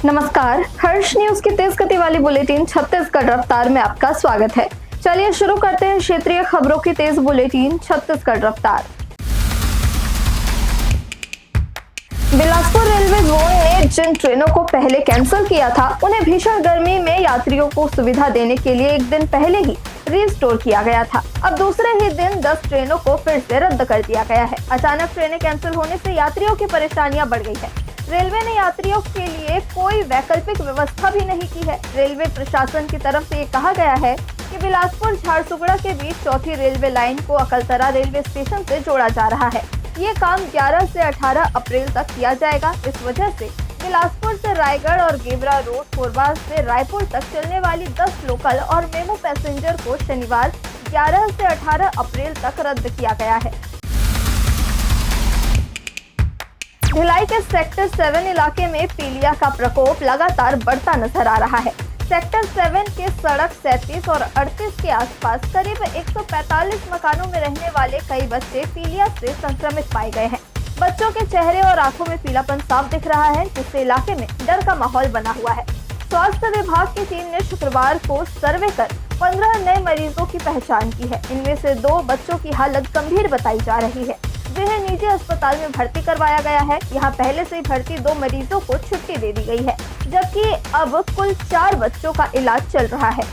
नमस्कार, हर्ष न्यूज की तेज गति वाली बुलेटिन छत्तीसगढ़ रफ्तार में आपका स्वागत है। चलिए शुरू करते हैं क्षेत्रीय खबरों की तेज बुलेटिन छत्तीसगढ़ रफ्तार। बिलासपुर रेलवे जोन ने जिन ट्रेनों को पहले कैंसिल किया था, उन्हें भीषण गर्मी में यात्रियों को सुविधा देने के लिए एक दिन पहले ही रीस्टोर किया गया था। अब दूसरे ही दिन 10 ट्रेनों को फिर से रद्द कर दिया गया है। अचानक ट्रेनें कैंसिल होने से यात्रियों की परेशानियां बढ़ गई है। रेलवे ने यात्रियों के लिए कोई वैकल्पिक व्यवस्था भी नहीं की है। रेलवे प्रशासन की तरफ से ये कहा गया है कि बिलासपुर झारसुगड़ा के बीच चौथी रेलवे लाइन को अकलतरा रेलवे स्टेशन से जोड़ा जा रहा है। ये काम 11 से 18 अप्रैल तक किया जाएगा। इस वजह से बिलासपुर से रायगढ़ और गेवरा रोड, कोरबा से रायपुर तक चलने वाली 10 लोकल और मेमू पैसेंजर को शनिवार 11 से 18 अप्रैल तक रद्द किया गया है। भिलाई के सेक्टर 7 इलाके में पीलिया का प्रकोप लगातार बढ़ता नजर आ रहा है। सेक्टर 7 के सड़क 37 और 38 के आसपास करीब 145 मकानों में रहने वाले कई बच्चे पीलिया से संक्रमित पाए गए हैं। बच्चों के चेहरे और आंखों में पीलापन साफ दिख रहा है, जिससे इलाके में डर का माहौल बना हुआ है। स्वास्थ्य विभाग की टीम ने शुक्रवार को सर्वे कर 15 नए मरीजों की पहचान की है। इनमें से 2 बच्चों की हालत गंभीर बताई जा रही है, जिन्हें निजी अस्पताल में भर्ती करवाया गया है। यहाँ पहले से ही भर्ती 2 मरीजों को छुट्टी दे दी गई है, जबकि अब कुल 4 बच्चों का इलाज चल रहा है।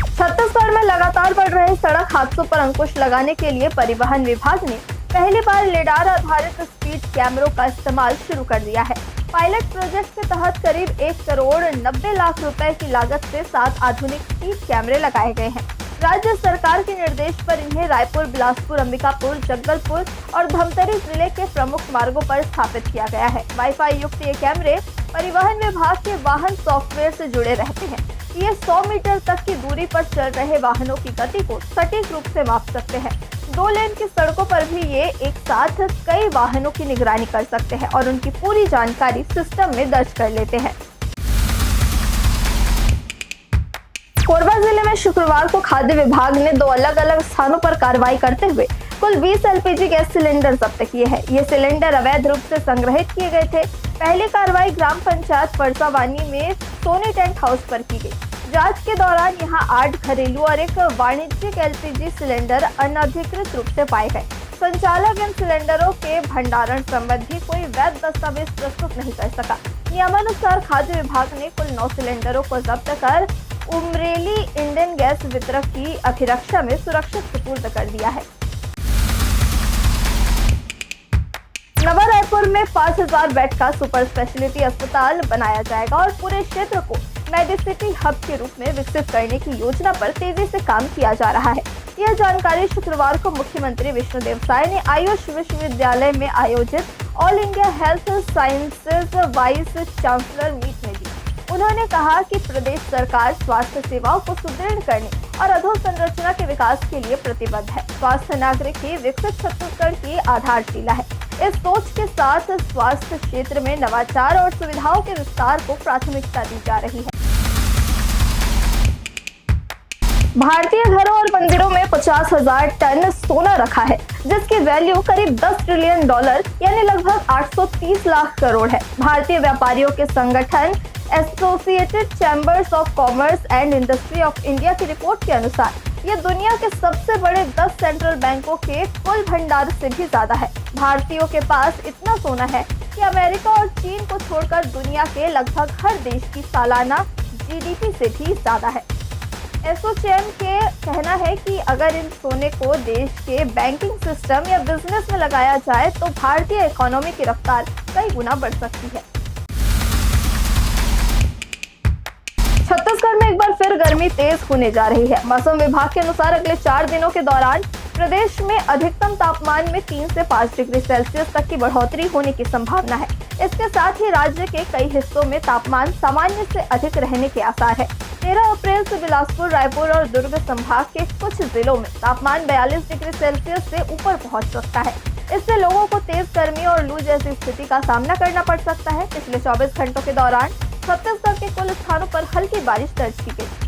छत्तीसगढ़ में लगातार बढ़ रहे सड़क हादसों पर अंकुश लगाने के लिए परिवहन विभाग ने पहली बार लेडार आधारित स्पीड कैमरों का इस्तेमाल शुरू कर दिया है। पायलट प्रोजेक्ट के तहत करीब 1 करोड़ 90 लाख रुपए की लागत से 7 आधुनिक स्पीड कैमरे लगाए गए हैं। राज्य सरकार के निर्देश पर इन्हें रायपुर, बिलासपुर, अंबिकापुर, जगदलपुर और धमतरी जिले के प्रमुख मार्गों पर स्थापित किया गया है। वाईफाई युक्त ये कैमरे परिवहन विभाग के वाहन सॉफ्टवेयर से जुड़े रहते हैं। ये 100 मीटर तक की दूरी पर चल रहे वाहनों की गति को सटीक रूप से माप सकते हैं। 2 लेन की सड़कों पर भी ये एक साथ कई वाहनों की निगरानी कर सकते हैं और उनकी पूरी जानकारी सिस्टम में दर्ज कर लेते हैं। कोरबा जिले में शुक्रवार को खाद्य विभाग ने 2 अलग अलग स्थानों पर कार्रवाई करते हुए कुल 20 एलपीजी गैस सिलेंडर जब्त किए हैं। ये सिलेंडर अवैध रूप से संग्रहित किए गए थे। पहली कार्रवाई ग्राम पंचायत परसावानी में सोनी टेंट हाउस पर की गई। जांच के दौरान यहां 8 घरेलू और 1 वाणिज्यिक एलपीजी सिलेंडर अनधिकृत रूप से पाए गए। संचालक इन सिलेंडरों के भंडारण संबंधी कोई वैध दस्तावेज प्रस्तुत नहीं कर सका। नियमानुसार खाद्य विभाग ने कुल 9 सिलेंडरों को जब्त कर उमरेली इंडियन गैस वितरक की अभिरक्षा में सुरक्षित सुपुर्द कर दिया है। नवा रायपुर में 5000 बेड का सुपर स्पेशलिटी अस्पताल बनाया जाएगा और पूरे क्षेत्र को मेडिसिटी हब के रूप में विकसित करने की योजना पर तेजी से काम किया जा रहा है। यह जानकारी शुक्रवार को मुख्यमंत्री विष्णुदेव साय ने आयुष विश्वविद्यालय में आयोजित all India health sciences vice chancellor meet में दी। उन्होंने कहा कि प्रदेश सरकार स्वास्थ्य सेवाओं को सुदृढ़ करने और अधोसंरचना के विकास के लिए प्रतिबद्ध है। स्वास्थ्य नागरिक ही विकसित छत्तीसगढ़ की आधारशिला है। इस सोच के साथ स्वास्थ्य क्षेत्र में नवाचार और सुविधाओं के विस्तार को प्राथमिकता दी जा रही है। भारतीय घरों और मंदिरों में 50,000 टन सोना रखा है, जिसकी वैल्यू करीब $10 ट्रिलियन यानी लगभग 830 लाख करोड़ है। भारतीय व्यापारियों के संगठन associated chambers of commerce and industry of India की रिपोर्ट के अनुसार ये दुनिया के सबसे बड़े 10 सेंट्रल बैंकों के कुल भंडार से भी ज्यादा है। भारतीयों के पास इतना सोना है कि अमेरिका और चीन को छोड़कर दुनिया के लगभग हर देश की सालाना जीडीपी से भी ज्यादा है। एसोचैम के कहना है कि अगर इन सोने को देश के बैंकिंग सिस्टम या बिजनेस में लगाया जाए तो भारतीय इकोनॉमी की रफ्तार कई गुना बढ़ सकती है। छत्तीसगढ़ में एक बार फिर गर्मी तेज होने जा रही है। मौसम विभाग के अनुसार अगले 4 दिनों के दौरान प्रदेश में अधिकतम तापमान में 3 से 5 डिग्री सेल्सियस तक की बढ़ोतरी होने की संभावना है। इसके साथ ही राज्य के कई हिस्सों में तापमान सामान्य से अधिक रहने के आसार है। 13 अप्रैल से बिलासपुर, रायपुर और दुर्ग संभाग के कुछ जिलों में तापमान 42 डिग्री सेल्सियस से ऊपर पहुंच सकता है। इससे लोगों को तेज गर्मी और लू जैसी स्थिति का सामना करना पड़ सकता है। पिछले 24 घंटों के दौरान छत्तीसगढ़ के कुल स्थानों पर हल्की बारिश दर्ज की गई।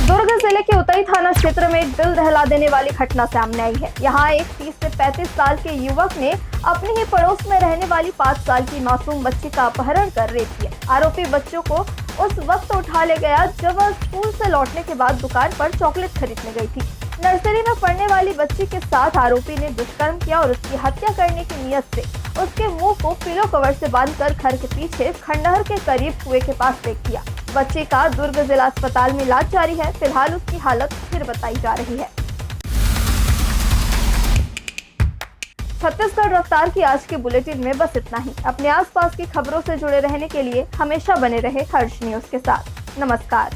दुर्ग जिले के उतई थाना क्षेत्र में एक दिल दहला देने वाली घटना सामने आई है। यहाँ एक 30 से 35 साल के युवक ने अपने ही पड़ोस में रहने वाली 5 साल की मासूम बच्ची का अपहरण कर रेप किया। आरोपी बच्चों को उस वक्त उठा ले गया जब वह स्कूल से लौटने के बाद दुकान पर चॉकलेट खरीदने गई थी। नर्सरी में पढ़ने वाली बच्ची के साथ आरोपी ने दुष्कर्म किया और उसकी हत्या करने की नीयत से उसके मुंह को पिलो कवर से बांधकर घर के पीछे खंडहर के करीब कुएं के पास फेंक दिया। बच्चे का दुर्ग जिला अस्पताल में इलाज जारी है। फिलहाल उसकी हालत स्थिर बताई जा रही है। छत्तीसगढ़ रफ्तार की आज के बुलेटिन में बस इतना ही। अपने आसपास की खबरों से जुड़े रहने के लिए हमेशा बने रहे हर्ष न्यूज के साथ। नमस्कार।